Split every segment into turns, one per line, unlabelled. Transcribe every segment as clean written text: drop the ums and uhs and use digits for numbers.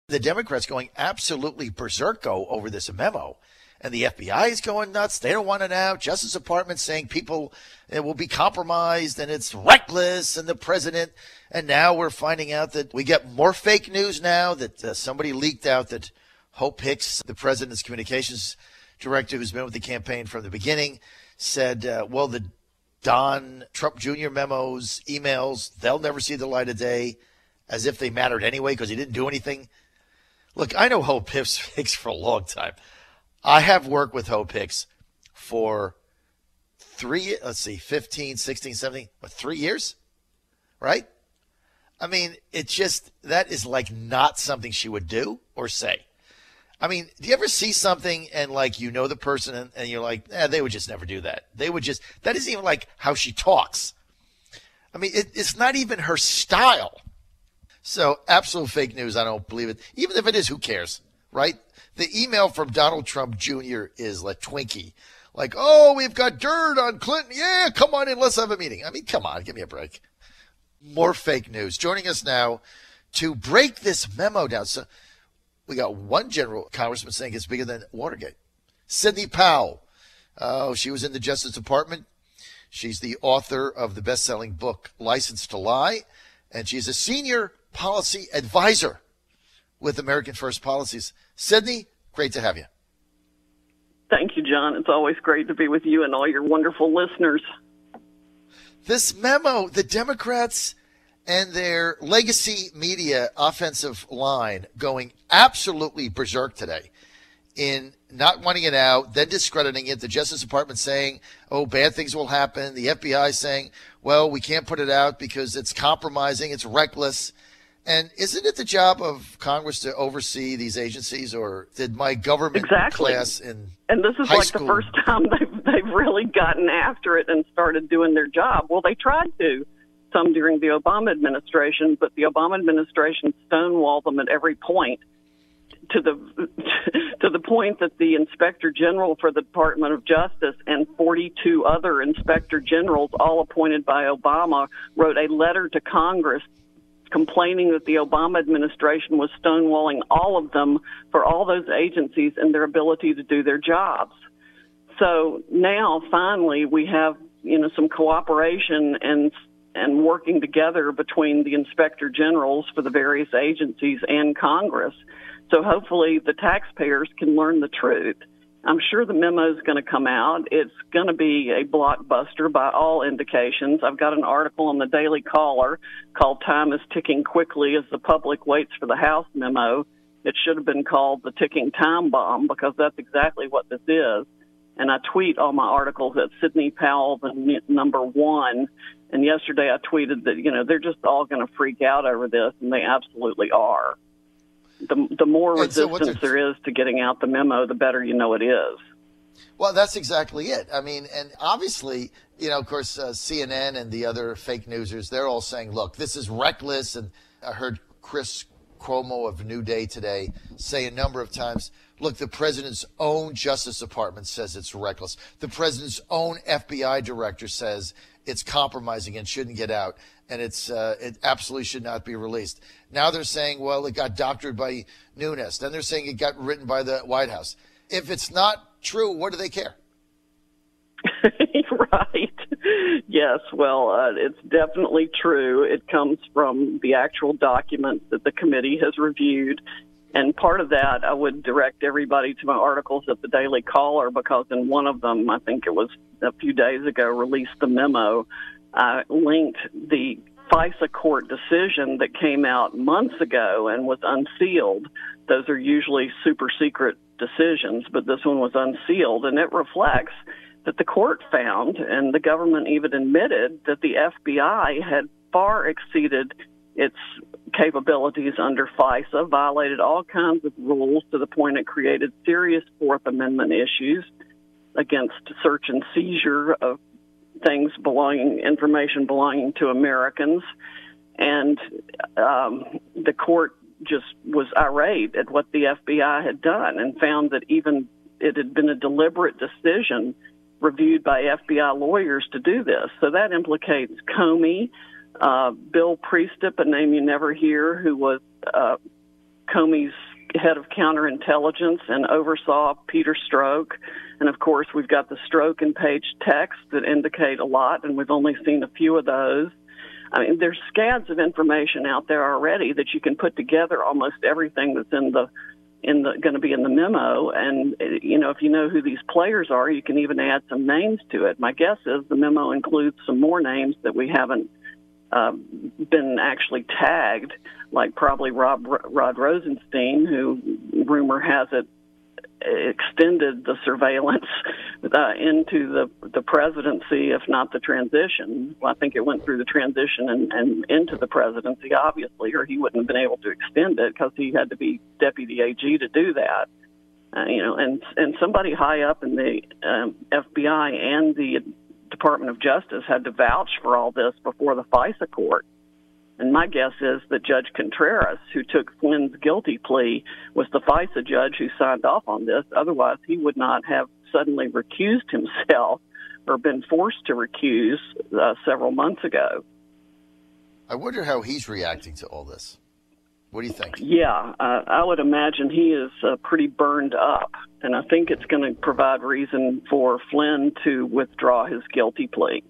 The Democrats going absolutely berserko over this memo. And the FBI is going nuts. They don't want it out. Justice Department saying people will be compromised and it's reckless. And the president. And now we're finding out that we get more fake news now that somebody leaked out that Hope Hicks, the president's communications director who's been with the campaign from the beginning, said, well, the Don Trump Jr. memos, emails, they'll never see the light of day, as if they mattered anyway because he didn't do anything. Look, I know Hope Hicks for a long time. I have worked with Hope Hicks for 15, 16, 17, 3 years, right? I mean, that is like not something she would do or say. I mean, do you ever see something and like you know the person and you're like, they would just never do that. That isn't even like how she talks. I mean, it's not even her style. So absolute fake news. I don't believe it. Even if it is, who cares, right? The email from Donald Trump Jr. is like Twinkie. Like, oh, we've got dirt on Clinton. Yeah, come on in. Let's have a meeting. I mean, come on. Give me a break. More fake news. Joining us now to break this memo down. So we got one general congressman saying it's bigger than Watergate. Sidney Powell. Oh, she was in the Justice Department. She's the author of the best-selling book, License to Lie. And she's a senior policy advisor with American First Policies. Sidney, great to have you.
Thank you, John. It's always great to be with you and all your wonderful listeners.
This memo, the Democrats and their legacy media offensive line going absolutely berserk today in not wanting it out, then discrediting it, the Justice Department saying, oh, bad things will happen, the FBI saying, well, we can't put it out because it's compromising, it's reckless. And isn't it the job of Congress to oversee these agencies, or did my government class in
And this is
high
like
school...
the first time they've really gotten after it and started doing their job. Well, they tried to, some during the Obama administration, but the Obama administration stonewalled them at every point to the point that the Inspector General for the Department of Justice and 42 other Inspector Generals, all appointed by Obama, wrote a letter to Congress complaining that the Obama administration was stonewalling all of them for all those agencies and their ability to do their jobs. So now, finally, we have, some cooperation and working together between the Inspector Generals for the various agencies and Congress. So hopefully the taxpayers can learn the truth. I'm sure the memo is going to come out. It's going to be a blockbuster by all indications. I've got an article on the Daily Caller called Time is Ticking Quickly as the Public Waits for the House Memo. It should have been called the Ticking Time Bomb because that's exactly what this is. And I tweet all my articles at Sidney Powell, the number one. And yesterday I tweeted that, they're just all going to freak out over this, and they absolutely are. The more resistance there is to getting out the memo, the better it is.
Well, that's exactly it. I mean, and obviously, of course, CNN and the other fake newsers, they're all saying, look, this is reckless. And I heard Chris Cuomo of New Day today say a number of times, look, the president's own Justice Department says it's reckless. The president's own FBI director says it's compromising and shouldn't get out. And it absolutely should not be released. Now they're saying, well, it got doctored by Nunes. Then they're saying it got written by the White House. If it's not true, what do they care?
Right. Yes, well, it's definitely true. It comes from the actual documents that the committee has reviewed. And part of that, I would direct everybody to my articles at the Daily Caller, because in one of them, I think it was a few days ago, released the memo. I linked the FISA court decision that came out months ago and was unsealed. Those are usually super secret decisions, but this one was unsealed, and it reflects that the court found, and the government even admitted, that the FBI had far exceeded its capabilities under FISA, violated all kinds of rules to the point it created serious Fourth Amendment issues against search and seizure of information belonging to Americans. And the court just was irate at what the FBI had done and found that even it had been a deliberate decision reviewed by FBI lawyers to do this. So that implicates Comey, Bill Priestap, a name you never hear, who was Comey's head of counterintelligence and oversaw Peter Strzok. And, of course, we've got the Strzok and Page texts that indicate a lot, and we've only seen a few of those. I mean, there's scads of information out there already that you can put together almost everything that's going to be in the memo. And, you know, if you know who these players are, you can even add some names to it. My guess is the memo includes some more names that we haven't been actually tagged, like probably Rod Rosenstein, who rumor has it extended the surveillance into the presidency, if not the transition. Well, I think it went through the transition and into the presidency, obviously, or he wouldn't have been able to extend it because he had to be deputy AG to do that. You know, and somebody high up in the FBI and the Department of Justice had to vouch for all this before the FISA court. And my guess is that Judge Contreras, who took Flynn's guilty plea, was the FISA judge who signed off on this. Otherwise, he would not have suddenly recused himself or been forced to recuse several months ago.
I wonder how he's reacting to all this. What do you think?
Yeah, I would imagine he is pretty burned up. And I think it's going to provide reason for Flynn to withdraw his guilty plea.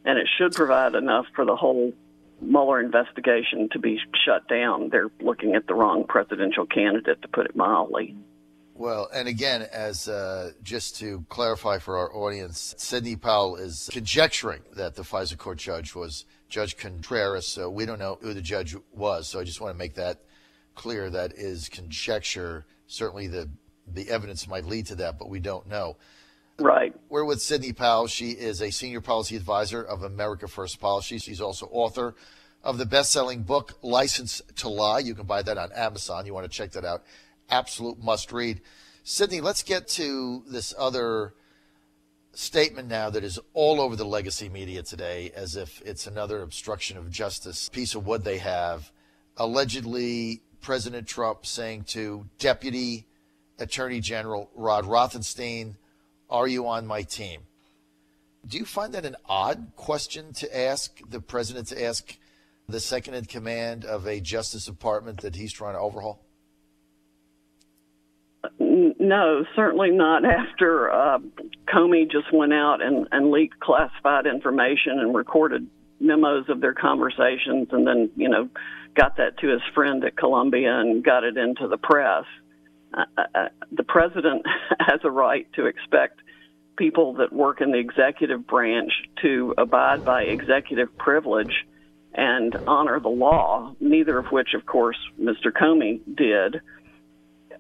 And it should provide enough for the whole Mueller investigation to be shut down. They're looking at the wrong presidential candidate, to put it mildly.
Well, and again, as just to clarify for our audience, Sidney Powell is conjecturing that the FISA court judge was Judge Contreras. So we don't know who the judge was. So I just want to make that clear. That is conjecture. Certainly the evidence might lead to that, but we don't know.
Right.
We're with Sidney Powell. She is a senior policy advisor of America First Policy. She's also author of the best-selling book, License to Lie. You can buy that on Amazon. You want to check that out. Absolute must-read. Sidney, let's get to this other statement now that is all over the legacy media today, as if it's another obstruction of justice piece of wood they have. Allegedly, President Trump saying to Deputy Attorney General Rod Rosenstein, "Are you on my team?" Do you find that an odd question to ask the president, to ask the second in command of a Justice Department that he's trying to overhaul?
No, certainly not after Comey just went out and leaked classified information and recorded memos of their conversations and then, you know, got that to his friend at Columbia and got it into the press. The president has a right to expect people that work in the executive branch to abide by executive privilege and honor the law, neither of which, of course, Mr. Comey did.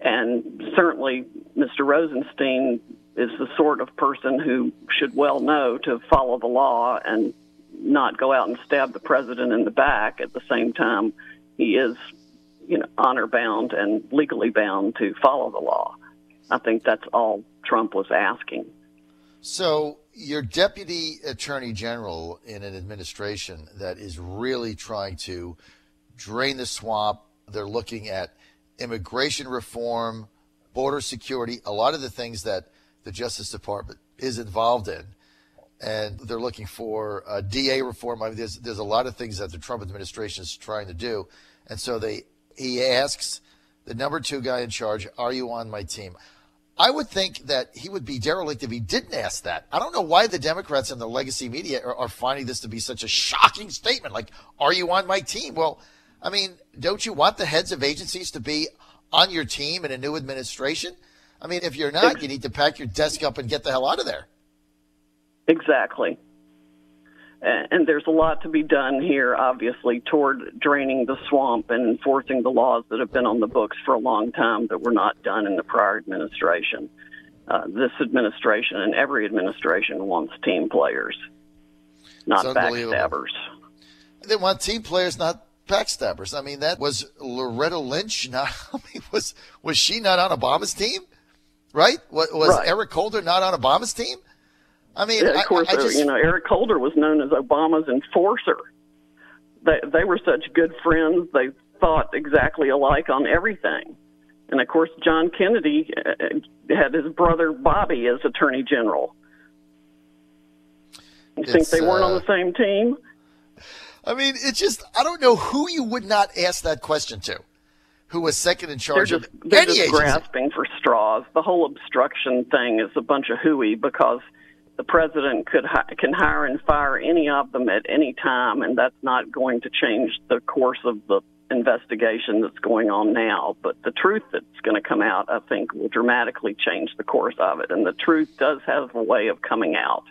And certainly Mr. Rosenstein is the sort of person who should well know to follow the law and not go out and stab the president in the back. At the same time, he is, you know, honor bound and legally bound to follow the law. I think that's all Trump was asking.
So your deputy attorney general in an administration that is really trying to drain the swamp, they're looking at immigration reform, border security, a lot of the things that the Justice Department is involved in. And they're looking for DA reform. I mean, there's a lot of things that the Trump administration is trying to do. And so he asks the number 2 guy in charge, "Are you on my team?" I would think that he would be derelict if he didn't ask that. I don't know why the Democrats and the legacy media are finding this to be such a shocking statement, like, "Are you on my team?" Well, I mean, don't you want the heads of agencies to be on your team in a new administration? I mean, if you're not, you need to pack your desk up and get the hell out of there.
Exactly. And there's a lot to be done here, obviously, toward draining the swamp and enforcing the laws that have been on the books for a long time that were not done in the prior administration. This administration and every administration wants team players, not backstabbers.
They want team players, not backstabbers. I mean, that was Loretta Lynch. Was she not on Obama's team? Right? Was
right.
Eric Holder not on Obama's team? I mean,
yeah, of course, Eric Holder was known as Obama's enforcer. They were such good friends. They thought exactly alike on everything. And of course, John Kennedy had his brother Bobby as Attorney General. You think they weren't on the same team?
I mean, it's just, I don't know who you would not ask that question to. who was second in charge of
they're
any
just
agency.
grasping for straws. The whole obstruction thing is a bunch of hooey because the president can hire and fire any of them at any time, and that's not going to change the course of the investigation that's going on now. But the truth that's going to come out, I think, will dramatically change the course of it. And the truth does have a way of coming out.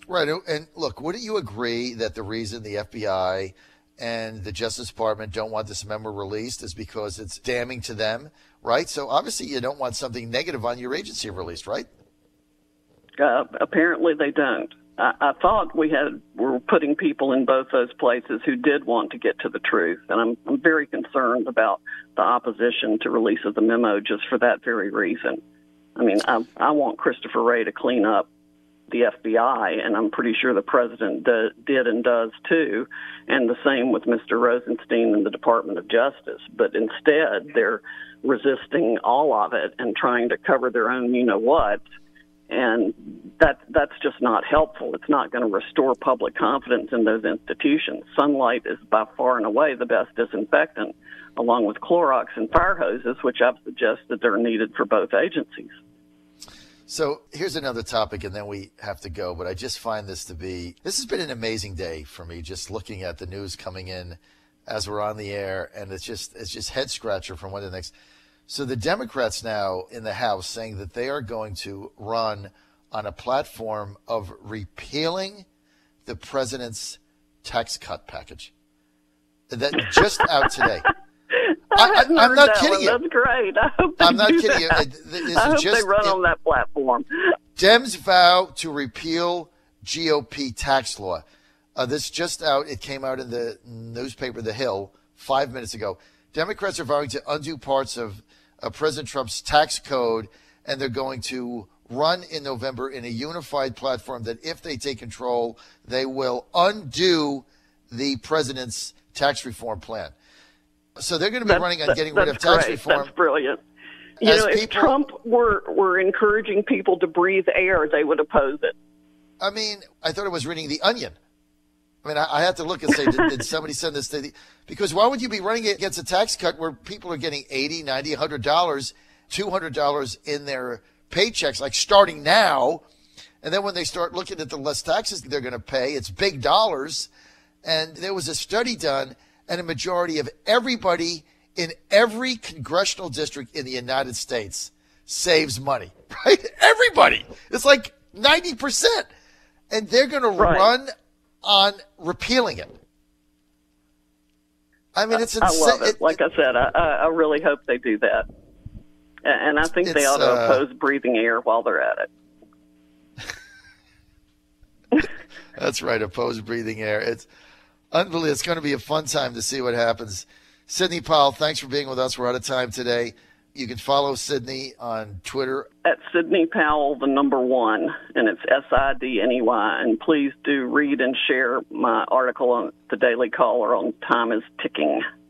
Right. And look, wouldn't you agree that the reason the FBI and the Justice Department don't want this memo released is because it's damning to them, right? So obviously you don't want something negative on your agency released, right?
Apparently they don't. I thought were putting people in both those places who did want to get to the truth, and I'm very concerned about the opposition to release of the memo just for that very reason. I mean, I want Christopher Wray to clean up the FBI, and I'm pretty sure the president did and does too, and the same with Mr. Rosenstein and the Department of Justice. But instead, they're resisting all of it and trying to cover their own you-know-what. And that's just not helpful. It's not going to restore public confidence in those institutions. Sunlight is by far and away the best disinfectant, along with Clorox and fire hoses, which I've suggested are needed for both agencies.
So here's another topic, and then we have to go. But I just find this has been an amazing day for me, just looking at the news coming in as we're on the air, and it's just head scratcher from one to the next. So the Democrats now in the House saying that they are going to run on a platform of repealing the president's tax cut package. That just out today. I'm not kidding you.
That's great. I hope
I'm not kidding you.
I hope they run on that platform.
Dems vow to repeal GOP tax law. This just out. It came out in the newspaper, The Hill, 5 minutes ago. Democrats are vowing to undo parts of President Trump's tax code, and they're going to run in November in a unified platform that if they take control, they will undo the president's tax reform plan. So they're going to be running on getting rid of tax reform.
That's brilliant. If Trump were encouraging people to breathe air, they would oppose it.
I mean, I thought it was reading The Onion. I mean, I had to look and say, did somebody send this to the... Because why would you be running against a tax cut where people are getting $80, $90, $100, $200 in their paychecks, like starting now, and then when they start looking at the less taxes they're going to pay, it's big dollars. And there was a study done, and a majority of everybody in every congressional district in the United States saves money, right? Everybody. It's like 90%. And they're going to run on repealing it. I mean, it's insane.
I love it. Like I said, I really hope they do that. And I think they ought to oppose breathing air while they're at it.
That's right, oppose breathing air. It's unbelievable. It's going to be a fun time to see what happens. Sidney Powell, thanks for being with us. We're out of time today. You can follow Sidney on Twitter. At
Sidney Powell, the number 1, and it's Sidney. And please do read and share my article on the Daily Caller on Time is Ticking.